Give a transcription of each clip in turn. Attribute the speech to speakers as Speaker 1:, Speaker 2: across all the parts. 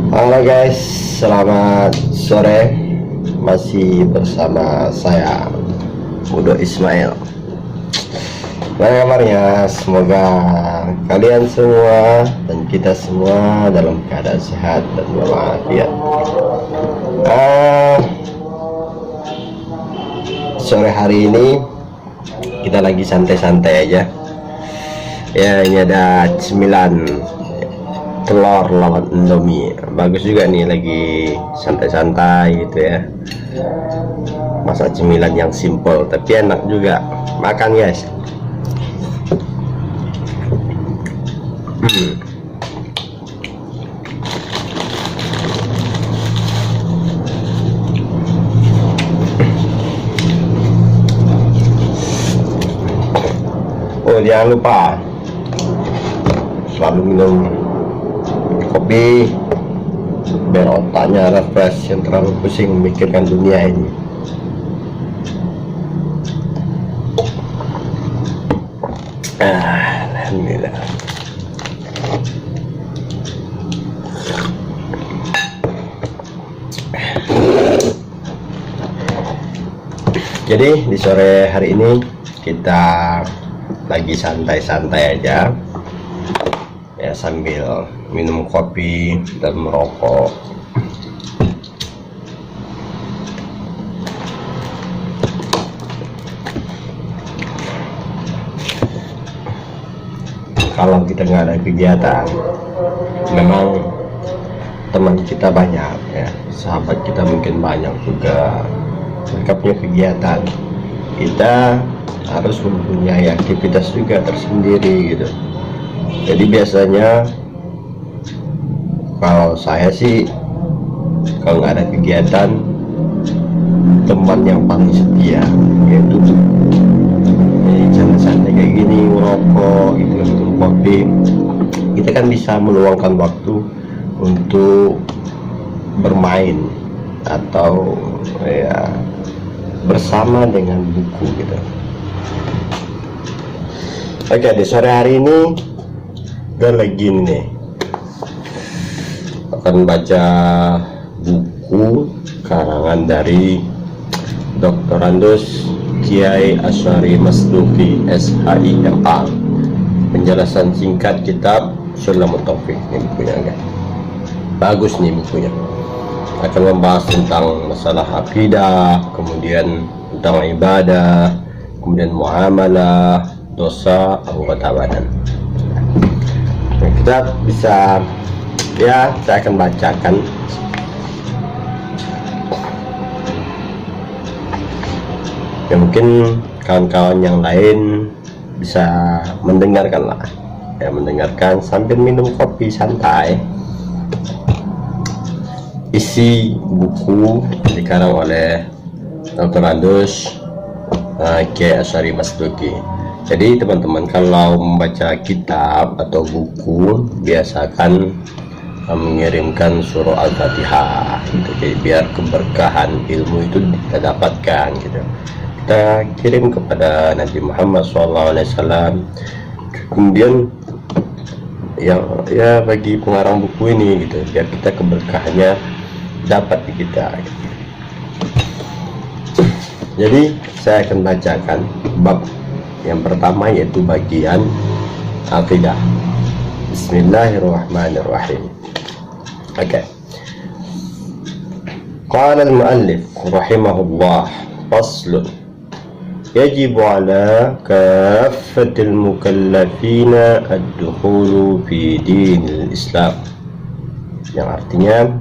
Speaker 1: Halo guys, selamat sore. Masih bersama saya Udo Ismail. Bagaimana kabarnya? Semoga kalian semua dan kita semua dalam keadaan sehat dan walafiat. Sore hari ini kita lagi santai-santai aja. Ya, ini ada cemilan telur lawan indomie, bagus juga nih, lagi santai-santai gitu ya, masak cemilan yang simple tapi enak juga. Makan guys. Oh, jangan lupa selalu minum kopi biar otaknya refresh, yang terlalu pusing memikirkan dunia ini. Alhamdulillah. Jadi di sore hari ini kita lagi santai-santai aja ya, sambil minum kopi dan merokok. Kalau kita nggak ada kegiatan, memang teman kita banyak ya, sahabat kita mungkin banyak juga, mereka punya kegiatan. Kita harus mempunyai aktivitas juga tersendiri gitu. Jadi biasanya kalau saya sih, kalau nggak ada kegiatan, teman yang paling setia yaitu santai kayak gini, ngerokok gitu, minum kopi. Kita kan bisa meluangkan waktu untuk bermain atau ya bersama dengan buku gitu. Oke, di sore hari ini gue lagi nih akan baca buku karangan dari Dr. Andus Kiai Asy'ari Masduki SHIMA, penjelasan singkat kitab Sulamut Taufik. Ini bukunya guys, bagus nih bukunya, akan membahas tentang masalah akidah, kemudian tentang ibadah, kemudian muamalah, dosa, anggota badan. Nah, kita bisa ya, saya akan bacakan. Ya, mungkin kawan-kawan yang lain bisa mendengarkan lah ya, mendengarkan sambil minum kopi santai. Isi buku dikarang oleh Dr. Andus Kiai Asy'ari Masduki. Jadi teman-teman kalau membaca kitab atau buku, biasakan mengirimkan surah Al-Fatihah gitu, jadi biar keberkahan ilmu itu kita dapatkan gitu. Kita kirim kepada Nabi Muhammad SAW. Kemudian ya bagi pengarang buku ini gitu, biar kita keberkahannya dapat di kita gitu. Jadi saya akan bacakan bab yang pertama, yaitu bagian akidah. Bismillahirrahmanirrahim. Oke. Qala al-muallif rahimahullah, faslun yajibu ala kaffatil mukallafina ad-dukhulu fi dinil Islam, yang artinya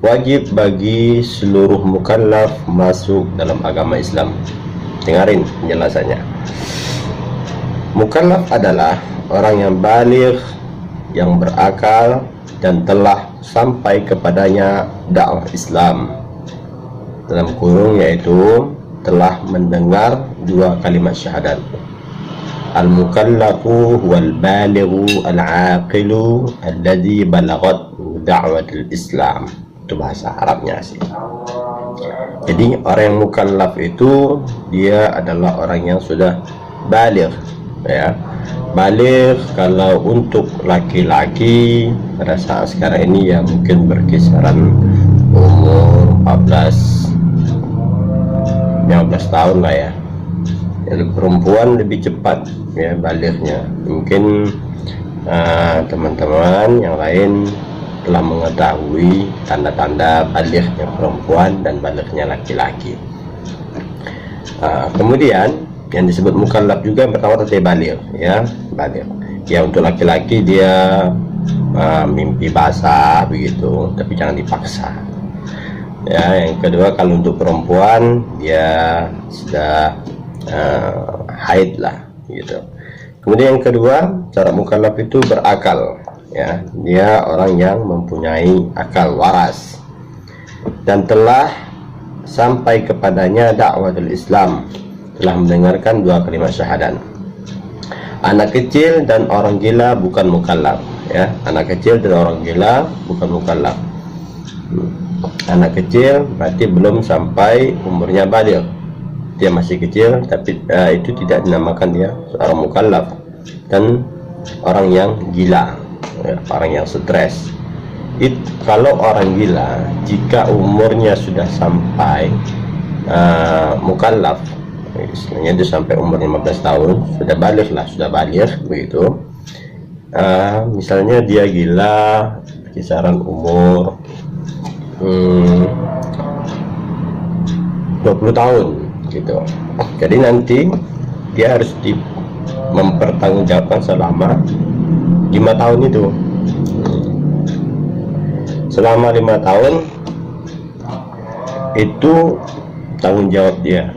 Speaker 1: wajib bagi seluruh mukallaf masuk dalam agama Islam. Dengarin penjelasannya. Mukallaf adalah orang yang baligh, yang berakal dan telah sampai kepadanya dakwah Islam, dalam kurung yaitu telah mendengar dua kalimat syahadat. Al-mukallafu huwal balighu al-aqilu alladhi balaghat da'watul Islam. Itu bahasa Arabnya sih. Jadi orang yang mukallaf itu dia adalah orang yang sudah baligh ya, Balik kalau untuk laki-laki pada saat sekarang ini ya mungkin berkisaran umur 15 tahun lah ya. Perempuan lebih cepat ya baliknya. Mungkin teman-teman yang lain telah mengetahui tanda-tanda baliknya perempuan dan baliknya laki-laki. Kemudian yang disebut mukallaf juga yang pertama tadi balik ya, balik ya. Untuk laki-laki dia mimpi basah begitu, tapi jangan dipaksa ya. Yang kedua kalau untuk perempuan dia sudah haid lah gitu. Kemudian yang kedua, syarat mukallaf itu berakal ya, dia orang yang mempunyai akal waras dan telah sampai kepadanya dakwatul Islam, telah mendengarkan 2 kalimat syahadat. Anak kecil dan orang gila bukan mukallaf ya, anak kecil dan orang gila bukan mukallaf. Anak kecil berarti belum sampai umurnya baligh, dia masih kecil, tapi itu tidak dinamakan dia seorang mukallaf. Dan orang yang gila ya, orang yang stres. Kalau orang gila jika umurnya sudah sampai mukallaf, istilahnya itu sampai umur 15 tahun sudah baligh lah, sudah baligh begitu. Misalnya dia gila kisaran umur 20 tahun gitu. Jadi nanti dia harus mempertanggungjawabkan selama 5 tahun itu. Selama 5 tahun itu tanggung jawab dia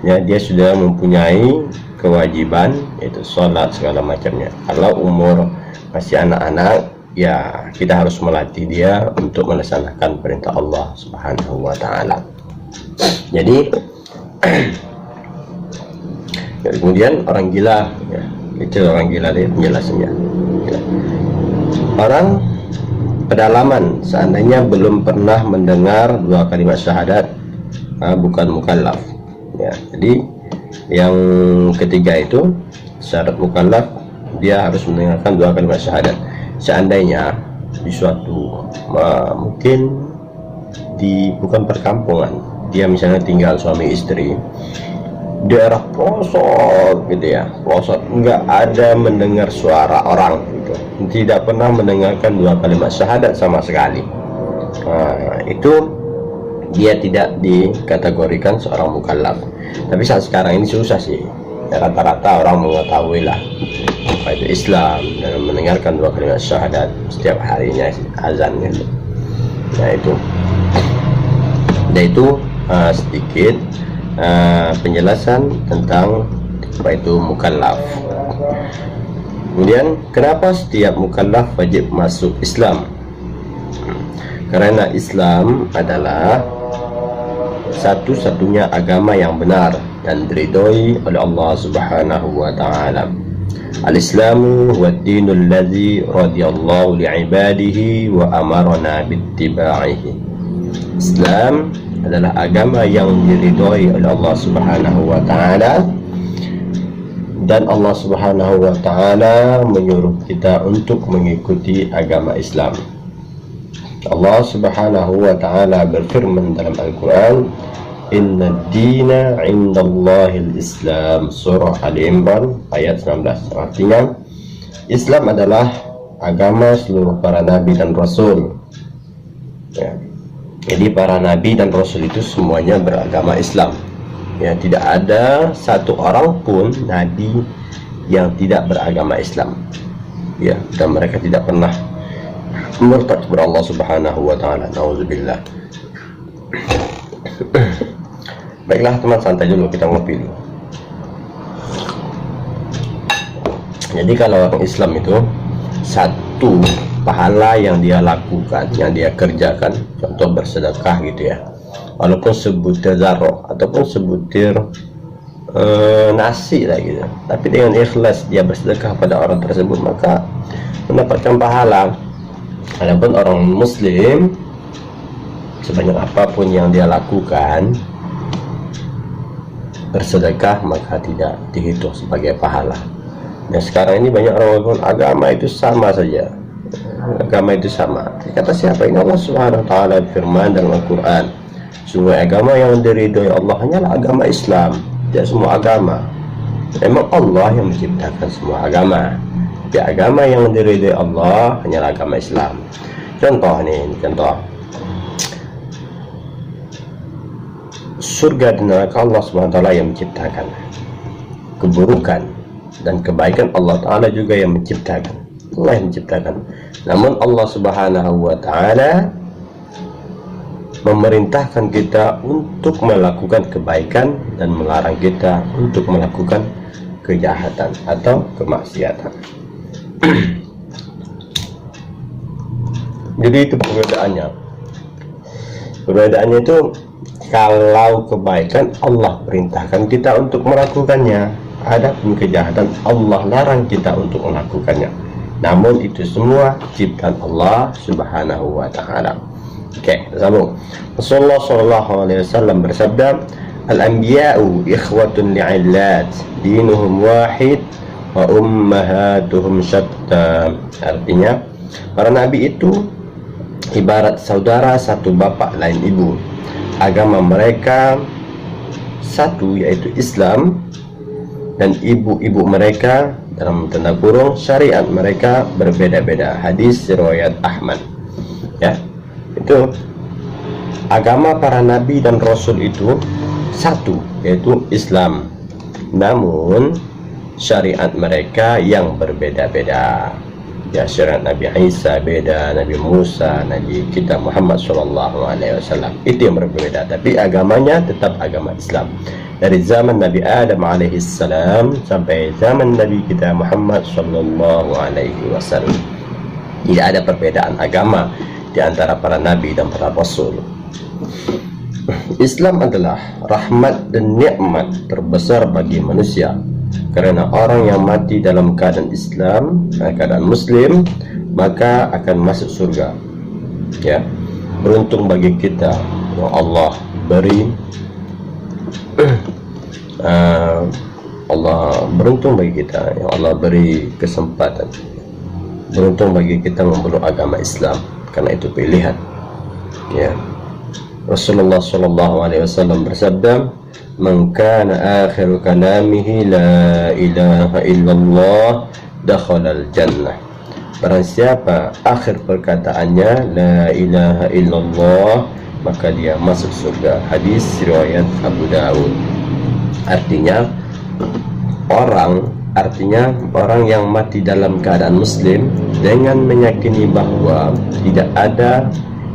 Speaker 1: ya, dia sudah mempunyai kewajiban yaitu sholat segala macamnya. Kalau umur masih anak-anak ya kita harus melatih dia untuk melaksanakan perintah Allah Subhanahu wa ta'ala. Jadi kemudian orang gila ya, itu orang gila dia penjelasannya ya. Orang pedalaman seandainya belum pernah mendengar 2 kalimat syahadat bukan mukallaf ya. Jadi yang ketiga itu syarat mukallaf, dia harus mendengarkan 2 kalimat syahadat. Seandainya di suatu mungkin di bukan perkampungan, dia misalnya tinggal suami istri daerah pelosok gitu ya, pelosok, nggak ada mendengar suara orang gitu, tidak pernah mendengarkan 2 kalimat syahadat sama sekali, itu dia tidak dikategorikan seorang mukallaf. Tapi saat sekarang ini susah sih ya, rata-rata orang mengetahui lah apa itu Islam dan mendengarkan 2 kalimat syahadat setiap harinya azan gitu. Nah itu sedikit penjelasan tentang apa itu mukallaf. Kemudian kenapa setiap mukallaf wajib masuk Islam? Karena Islam adalah satu-satunya agama yang benar dan diridhoi oleh Allah Subhanahu wa ta'ala. Al-Islamu huwa ad-dinul ladzi radiyallahu li'ibadihi wa amarna bittiba'ihi. Islam adalah agama yang diridhoi oleh Allah Subhanahu wa ta'ala, dan Allah Subhanahu wa ta'ala menyuruh kita untuk mengikuti agama Islam. Allah Subhanahu wa ta'ala berfirman dalam Al-Quran, Inna dina indallahil Islam, surah Ali Imran ayat 19. Artinya Islam adalah agama seluruh para nabi dan rasul ya. Jadi para nabi dan rasul itu semuanya beragama Islam ya, tidak ada satu orang pun nabi yang tidak beragama Islam ya, dan mereka tidak pernah murtad kepada Allah Subhanahu wa ta'ala. Nauzubillah. Baiklah teman, santai dulu, kita ngopi dulu. Jadi kalau orang Islam itu satu pahala yang dia lakukan, yang dia kerjakan, contoh bersedekah gitu ya, walaupun sebutir zarroh ataupun sebutir nasi lah gitu, tapi dengan ikhlas dia bersedekah pada orang tersebut, maka mendapatkan pahala. Adapun orang muslim sebanyak apapun yang dia lakukan bersedekah, maka tidak dihitung sebagai pahala Nah, sekarang ini banyak orang mengatakan agama itu sama saja. Agama itu sama. Kata siapa? Ini Allah Subhanahu wa taala firman dalam Al-Qur'an. Semua agama yang diridhoi Allah hanyalah agama Islam. Tidak semua agama. Memang Allah yang menciptakan semua agama. Tapi agama yang diridhoi Allah hanyalah agama Islam. Contoh nih, contoh. Surga dan neraka Allah Subhanahu wa taala yang menciptakan. Keburukan dan kebaikan Allah Ta'ala juga yang menciptakan. Allah yang menciptakan. Namun Allah Subhanahu wa Ta'ala memerintahkan kita untuk melakukan kebaikan dan melarang kita untuk melakukan kejahatan atau kemaksiatan. Jadi itu perbedaannya. Perbedaannya itu, kalau kebaikan Allah perintahkan kita untuk melakukannya, adapun kejahatan Allah larang kita untuk melakukannya. Namun itu semua ciptaan Allah Subhanahu wa taala. Oke, sambung. Rasulullah sallallahu alaihi wasallam bersabda, "Al-anbiya'u ikhwatun li'illat, dinuhum wahid wa ummahatuhum syatta." Artinya, para nabi itu ibarat saudara satu bapak lain ibu. Agama mereka satu, yaitu Islam, dan ibu-ibu mereka dalam tanda kurung syariat mereka berbeda-beda. Hadis riwayat Ahmad. Ya, itu agama para nabi dan rasul itu satu, yaitu Islam. Namun syariat mereka yang berbeda-beda. Ya, syariat Nabi Isa beda, Nabi Musa, Nabi kita Muhammad sallallahu alaihi wasallam itu yang berbeda, tapi agamanya tetap agama Islam. Dari zaman Nabi Adam alaihi salam sampai zaman Nabi kita Muhammad sallallahu alaihi wasallam tidak ada perbedaan agama di antara para nabi dan para rasul. Islam adalah rahmat dan nikmat terbesar bagi manusia, karena orang yang mati dalam keadaan Islam, keadaan Muslim, maka akan masuk surga. Ya, beruntung bagi kita yang Allah beri Allah beruntung bagi kita yang Allah beri kesempatan. Beruntung bagi kita memeluk agama Islam, karena itu pilihan. Ya, Rasulullah sallallahu alaihi wasallam bersabda, "Man kana akhiru kalamihi la ilaha illallah dakhalal jannah." Barang siapa akhir perkataannya la ilaha illallah, maka dia masuk surga. Hadis riwayat Abu Dawud. Artinya orang yang mati dalam keadaan Muslim dengan meyakini bahwa tidak ada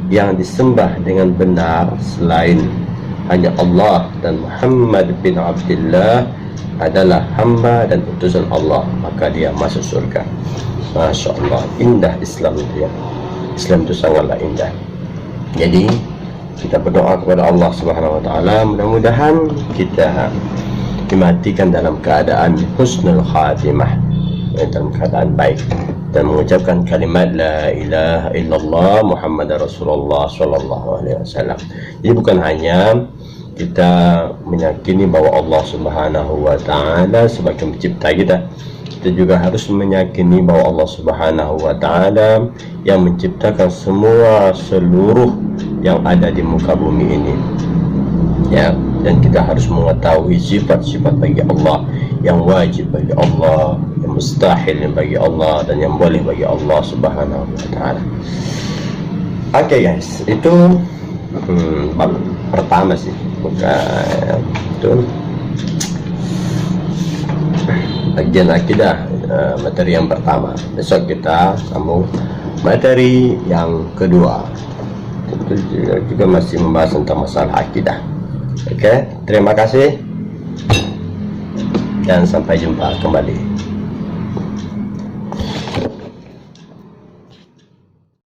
Speaker 1: yang disembah dengan benar selain hanya Allah, dan Muhammad bin Abdullah adalah hamba dan utusan Allah, maka dia masuk surga. Masya Allah, indah Islam itu ya. Islam itu sangatlah indah. Jadi kita berdoa kepada Allah Subhanahu wa taala, mudah-mudahan kita dimatikan dalam keadaan husnul khatimah, dalam keadaan baik, dan mengucapkan kalimat la ilaha illallah Muhammad Rasulullah sallallahu alaihi wasallam. Jadi bukan hanya kita meyakini bahwa Allah Subhanahu wa taala sebagai pencipta kita, kita juga harus meyakini bahwa Allah Subhanahu wa taala yang menciptakan seluruh yang ada di muka bumi ini. Ya, dan kita harus mengetahui sifat-sifat bagi Allah yang wajib bagi Allah, yang mustahil bagi Allah, dan yang boleh bagi Allah Subhanahu wa taala. Oke guys, itu bab pertama sih, bukan itu bagian akidah, materi yang pertama. Besok kita sambung materi yang kedua, itu juga masih membahas tentang masalah akidah. Oke, terima kasih dan sampai jumpa kembali.